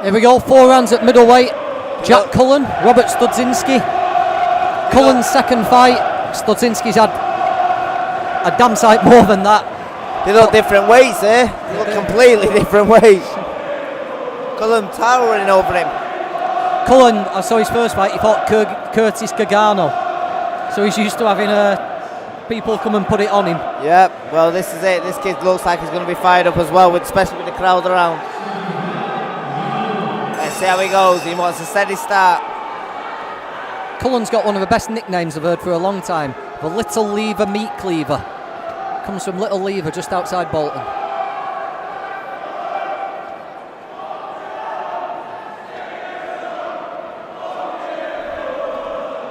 Here we go, 4 rounds at middleweight. Jack Cullen, Robert Studzinski. Cullen's second fight. Studzinski's had a damn sight more than that. They look different weights, eh? They look completely different weights. Cullen towering over him. Cullen, I saw his first fight, he fought Curtis Cagano. So he's used to having people come and put it on him. Yep, well this is it. This kid looks like he's going to be fired up as well, especially with the crowd around. Let's see how he goes. He wants a steady start. Cullen's got one of the best nicknames I've heard for a long time. The Little Lever Meat Cleaver. Comes from Little Lever just outside Bolton.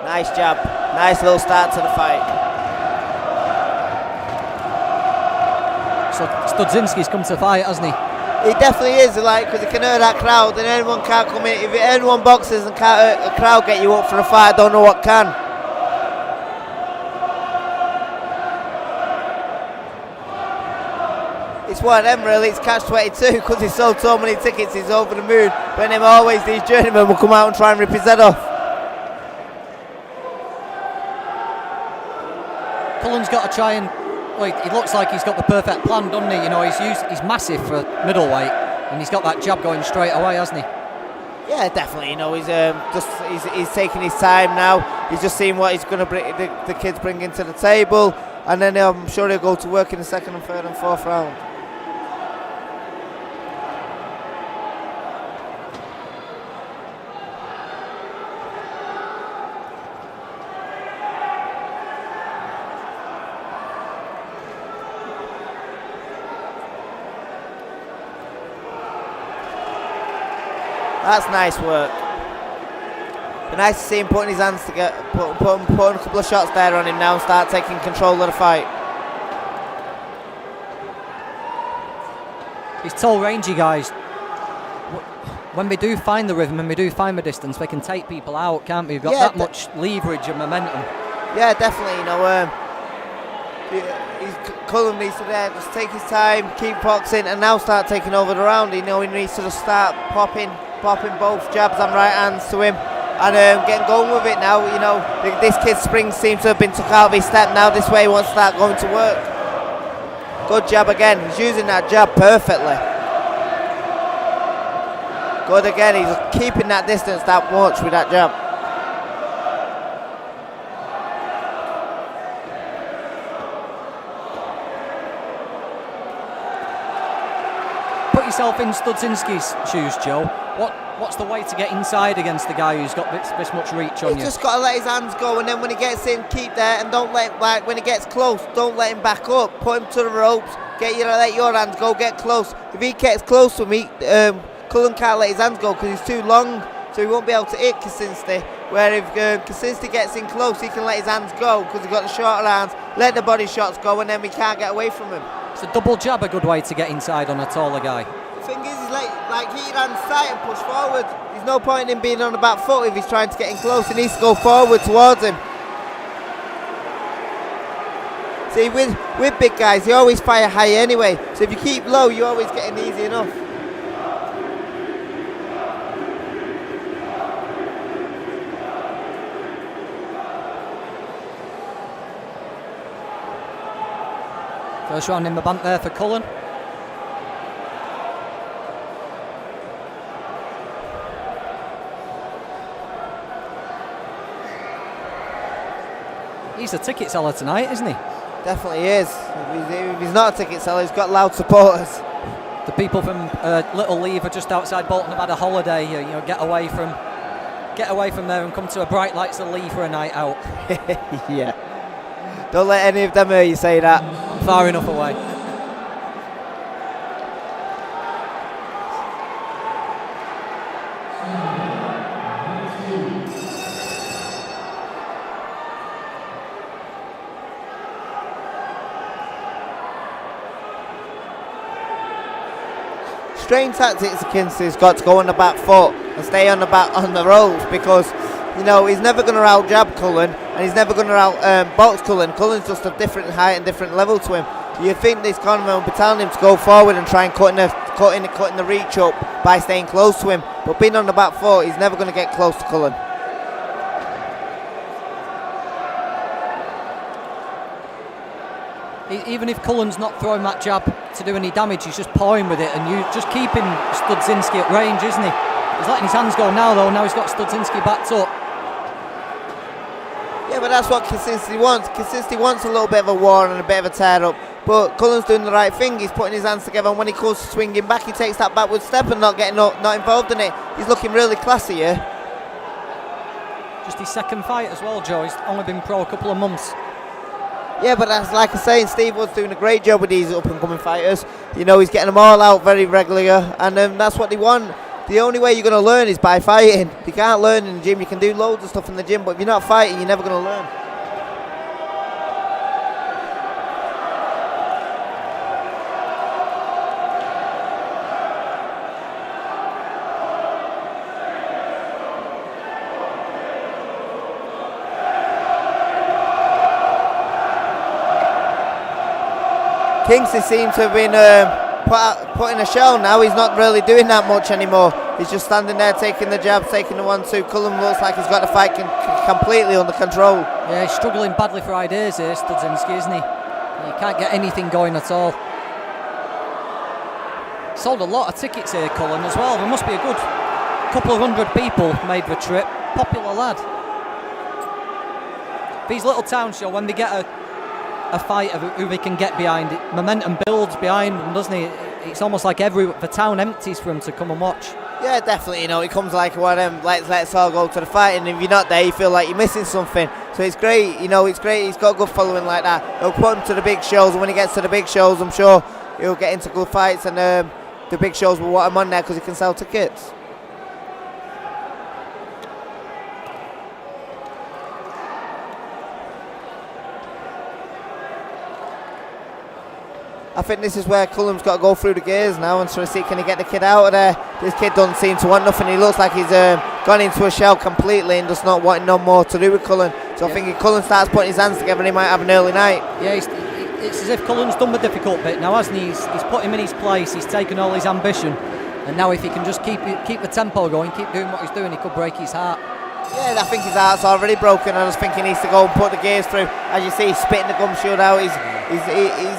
Nice jab. Nice little start to the fight. So Studzinski's come to fight, hasn't he? He definitely is, like, because he can hurt that crowd, and anyone can't come in. If anyone boxes and can't hurt a crowd get you up for a fight, I don't know what can. It's one of them really, it's catch-22, because he sold so many tickets, he's over the moon. But then always these journeymen will come out and try and rip his head off. Cullen's got to try and, well, he looks like he's got the perfect plan, doesn't he? You know, he's massive for middleweight, and he's got that jab going straight away, hasn't he? Yeah, definitely. You know, he's taking his time now. He's just seeing what he's going to bring, the kids bring into the table, and then I'm sure he'll go to work in the second and third and fourth round. That's nice work. But nice to see him putting his hands together, putting a couple of shots there on him now and start taking control of the fight. These tall, rangy guys, when they do find the rhythm and they do find the distance, they can take people out, can't they? You've got that much leverage and momentum. Yeah, definitely. You know, Cullen needs to just take his time, keep boxing, and now start taking over the round. You know, he needs to just start popping both jabs and right hands to him, and getting going with it now. You know, this kid's springs seems to have been took out of his step now. This way he wants to start going to work. Good jab again. He's using that jab perfectly. Good again. He's keeping that distance that much with that jab. Put yourself in Studzinski's shoes, Joe. What's the way to get inside against the guy who's got this much reach on you? He's just got to let his hands go, and then when he gets in, keep there, and don't let, like, when he gets close, don't let him back up. Put him to the ropes. Let your hands go. Get close. If he gets close to me, Cullen can't let his hands go because he's too long, so he won't be able to hit Kaczynski. Where if Kaczynski gets in close, he can let his hands go because he's got the shorter hands. Let the body shots go, and then we can't get away from him. It's a double jab, a good way to get inside on a taller guy. The thing is, like keep your hands tight and push forward. There's no point in him being on the back foot if he's trying to get in close. He needs to go forward towards him. See, with big guys, they always fire high anyway. So if you keep low, you're always getting easy enough. First round in the bank there for Cullen. He's a ticket seller tonight, isn't he? Definitely is. If he's not a ticket seller, he's got loud supporters. The people from Little Lever just outside Bolton have had a holiday. You know, get away from there and come to a bright lights of Leigh for a night out. Yeah. Don't let any of them hear you say that. I'm far enough away. Strange tactics against has got to go on the back foot and stay on the ropes because, you know, he's never going to out jab Cullen and he's never going to out box Cullen. Cullen's just a different height and different level to him. You think this cornerman will be telling him to go forward and try and cut cutting the reach up by staying close to him. But being on the back foot, he's never going to get close to Cullen. Even if Cullen's not throwing that jab to do any damage, he's just pawing with it, and you just keeping Studzinski at range, isn't he? He's letting his hands go now, though. Now he's got Studzinski backed up. Yeah, but that's what Studzinski wants. Studzinski wants a little bit of a war and a bit of a tear up. But Cullen's doing the right thing. He's putting his hands together, and when he goes swinging back, he takes that backward step and not involved in it. He's looking really classy here. Just his second fight as well, Joe. He's only been pro a couple of months. Yeah, but that's like I say, Steve Wood's doing a great job with these up-and-coming fighters. You know, he's getting them all out very regularly, and that's what they want. The only way you're going to learn is by fighting. You can't learn in the gym. You can do loads of stuff in the gym, but if you're not fighting, you're never going to learn. Kingsley seems to have been put in a shell now. He's not really doing that much anymore. He's just standing there taking the jabs, taking the 1-2. Cullen looks like he's got the fight completely under control. Yeah, he's struggling badly for ideas here, Studzinski, isn't he? He can't get anything going at all. Sold a lot of tickets here, Cullen, as well. There must be a good couple of hundred people made the trip. Popular lad. These little towns show, when they get a fighter who they can get behind, it momentum builds behind them, doesn't it? It's almost like the town empties for him to come and watch. Yeah, definitely. You know, it comes like one of them, let's all go to the fight, and if you're not there, you feel like you're missing something. So it's great. You know, it's great. He's got a good following like that. He'll put him to the big shows, and when he gets to the big shows, I'm sure he'll get into good fights, and the big shows will want him on there because he can sell tickets. I think this is where Cullen's got to go through the gears now and try to see can he get the kid out of there. This kid doesn't seem to want nothing. He looks like he's gone into a shell completely and just not wanting no more to do with Cullen. So I think if Cullen starts putting his hands together, he might have an early night. Yeah, it's as if Cullen's done the difficult bit now, hasn't he? He's put him in his place. He's taken all his ambition, and now if he can just keep the tempo going, keep doing what he's doing, he could break his heart. Yeah, I think his heart's already broken. I just think he needs to go and put the gears through. As you see, he's spitting the gum shield out. He's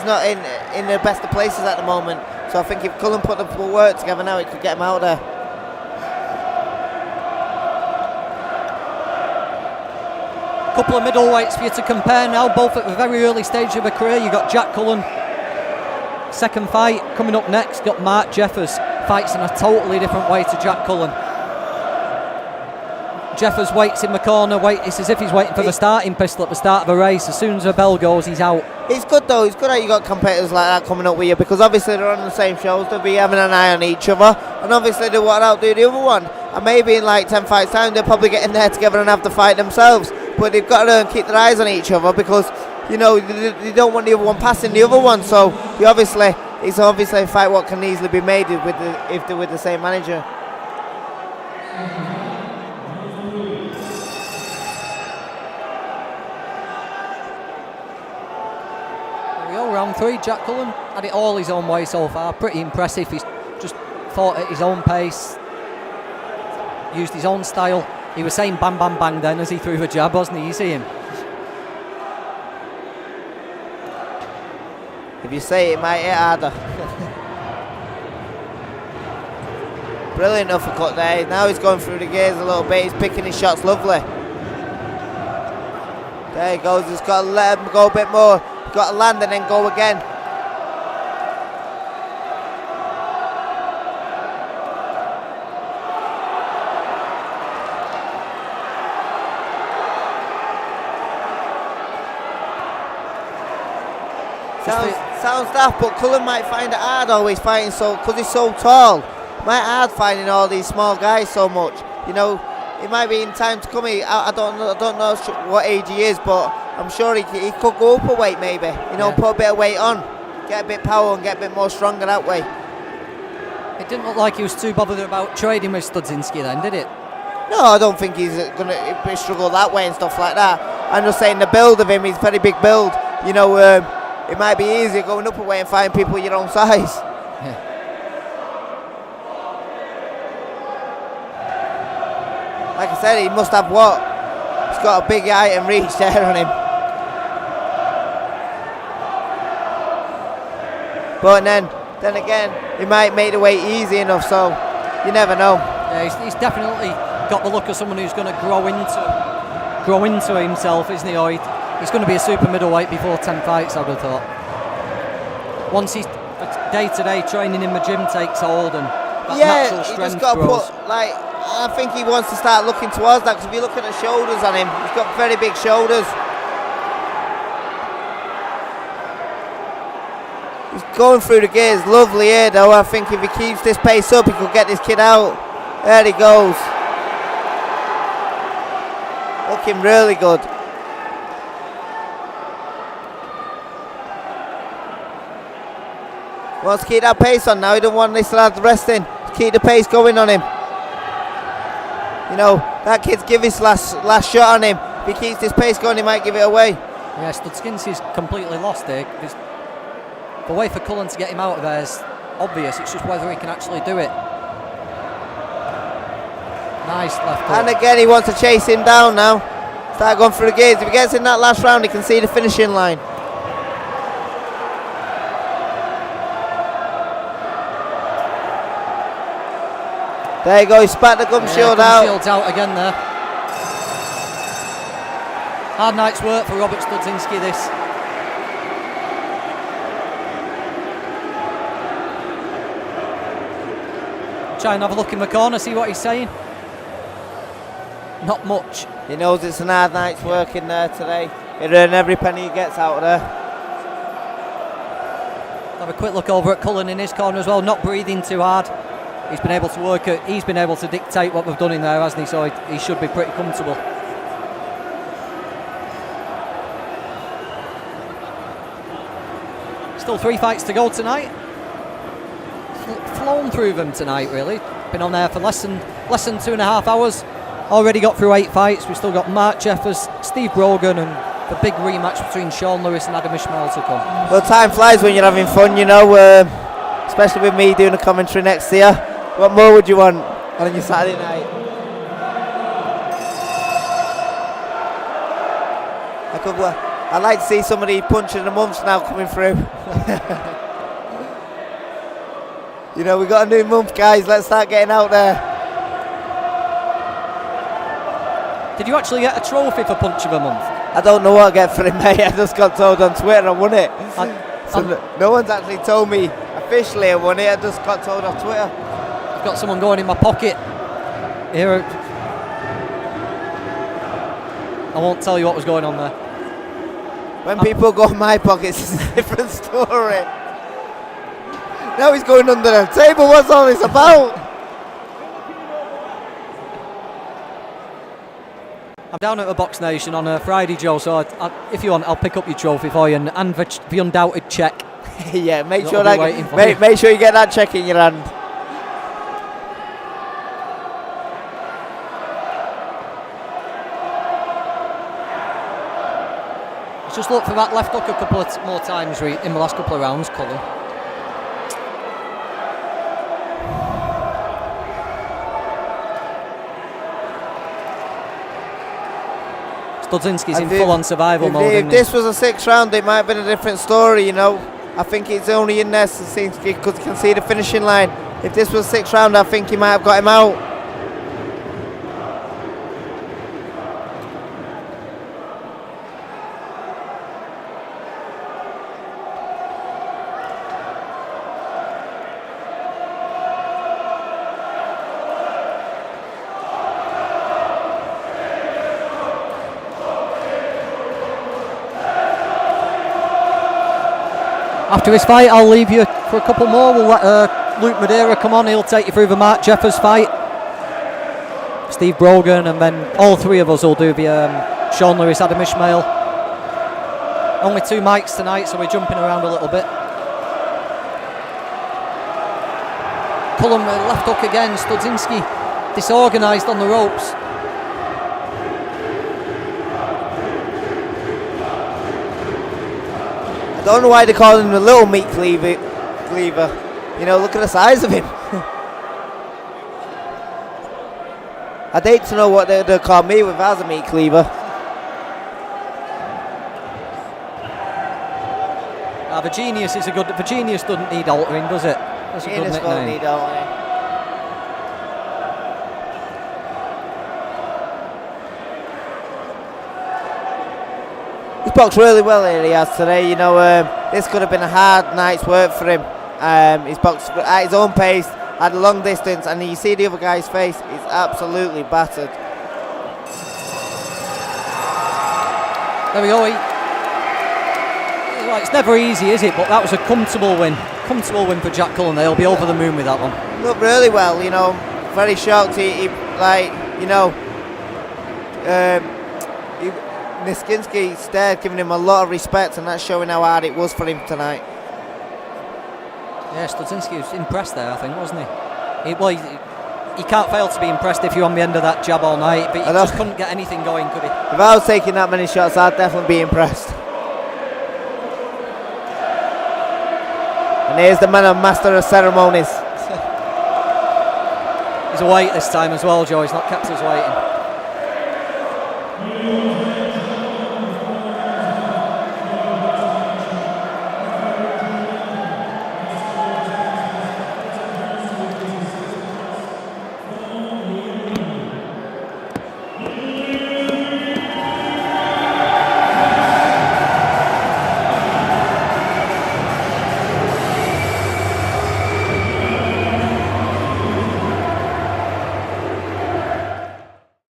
not in the best of places at the moment. So I think if Cullen put the work together now, it could get him out there. Couple of middleweights for you to compare now, both at the very early stage of their career. You got Jack Cullen, second fight coming up next. Got Mark Jeffers, fights in a totally different way to Jack Cullen. Jeffers waits in the corner. It's as if he's waiting for the starting pistol at the start of a race. As soon as the bell goes, he's out. It's good though. It's good that you got competitors like that coming up with you, because obviously they're on the same shows. They'll be having an eye on each other, and obviously they want to outdo the other one. And maybe in like 10 fights time, they'll probably get in there together and have the fight themselves. But they've got to keep their eyes on each other, because you know they don't want the other one passing the other one. So it's obviously a fight what can easily be made if they're with the same manager. Round 3, Jack Cullen had it all his own way so far. Pretty impressive. He's just fought at his own pace, used his own style. He was saying bang bang bang then as he threw the jab, wasn't he? You see him. If you say it might hit harder. Brilliant uppercut there. Now he's going through the gears a little bit. He's picking his shots lovely. There he goes. He's got to let him go a bit more. Got to land and then go again. Sounds daft, but Cullen might find it hard always fighting because he's so tall. Might hard finding all these small guys so much. You know, it might be in time to come. I don't know what age he is, but I'm sure he could go up a weight maybe. You know, put a bit of weight on, get a bit of power and get a bit more stronger that way. It didn't look like he was too bothered about trading with Studzinski then, did it? No, I don't think he's going to struggle that way and stuff like that. I'm just saying the build of him, he's very big build. You know, it might be easier going up a weight and fighting people your own size. Yeah. I said, he must have what? He's got a big height and reach there on him. But then again, he might make the weight easy enough, so you never know. Yeah, he's definitely got the look of someone who's going to grow into himself, isn't he? Or he's going to be a super middleweight before 10 fights, I would have thought. Once he's day-to-day training in the gym takes hold and that natural strength he just got to grows. put, like, I think he wants to start looking towards that, because if you look at the shoulders on him, he's got very big shoulders. He's going through the gears, lovely here though. I think if he keeps this pace up, he could get this kid out. There he goes. Looking really good. Wants to keep that pace on now. He don't want this lad resting. Keep the pace going on him. You know, that kid's give his last shot on him. If he keeps this pace going, he might give it away. Yeah, Studzinski's completely lost here. The way for Cullen to get him out of there is obvious. It's just whether he can actually do it. Nice left hook. And again, he wants to chase him down now. Start going through the gears. If he gets in that last round, he can see the finishing line. There you go, he spat the gum shield out. Shield's out again there. Hard night's work for Robert Studzinski, this. Try and have a look in the corner, see what he's saying. Not much. He knows it's an hard night's work in there today. He'll earn every penny he gets out of there. Have a quick look over at Cullen in his corner as well, not breathing too hard. He's been able to work it, he's been able to dictate what we've done in there, hasn't he? So he should be pretty comfortable. Still 3 fights to go tonight. Flown through them tonight, really. Been on there for less than 2.5 hours. Already got through 8 fights. We've still got Mark Jeffers, Steve Brogan, and the big rematch between Sean Lewis and Adam Ishmael to come. Well, time flies when you're having fun, you know, especially with me doing a commentary next year. What more would you want on your Saturday night? I'd like to see some of the punches of the months now coming through. You know, we got a new month, guys. Let's start getting out there. Did you actually get a trophy for Punch of a Month? I don't know what I get for it, mate. I just got told on Twitter I won it. No one's actually told me officially I won it. I just got told on Twitter. I've got someone going in my pocket. Here. I won't tell you what was going on there. When people go in my pockets, it's a different story. Now he's going under the table. What's all this about? I'm down at the Box Nation on a Friday, Joe, so if you want, I'll pick up your trophy for you and the undoubted check. Yeah, make sure you get that check in your hand. Just look for that left hook a couple of more times in the last couple of rounds, Cullen. Studzinski's in full-on survival mode. If this was a 6th round, it might have been a different story, you know. I think it's only in there Studzinski because you can see the finishing line. If this was a 6th round, I think he might have got him out. After this fight, I'll leave you for a couple more. We'll let Luke Madeira come on. He'll take you through the Mark Jeffers fight, Steve Brogan, and then all 3 of us will do the Sean Lewis, Adam Ishmael. Only 2 mics tonight, so we're jumping around a little bit. Cullen left hook again. Studzinski disorganised on the ropes. I don't know why they call him the little meat cleaver. You know, look at the size of him. I'd hate to know what they'd call me if I was a meat cleaver. Virginius is a good. Virginius doesn't need altering, does it? That's a good Virginius won't nickname. need altering. He's boxed really well here, he has today. You know, this could have been a hard night's work for him. He's boxed at his own pace, at a long distance, and you see the other guy's face, he's absolutely battered. There we go. Well, it's never easy, is it? But that was a comfortable win. Comfortable win for Jack Cullen. They'll be over the moon with that one. Looked really well, you know. Very shocked. He Studzinski stared, giving him a lot of respect, and that's showing how hard it was for him tonight. Yeah, Studzinski was impressed there, I think, wasn't he? He can't fail to be impressed if you're on the end of that jab all night, but he just couldn't get anything going, could he? If I was taking that many shots, I'd definitely be impressed. And here's the man of master of ceremonies. He's awake this time as well, Joe. He's not kept us waiting.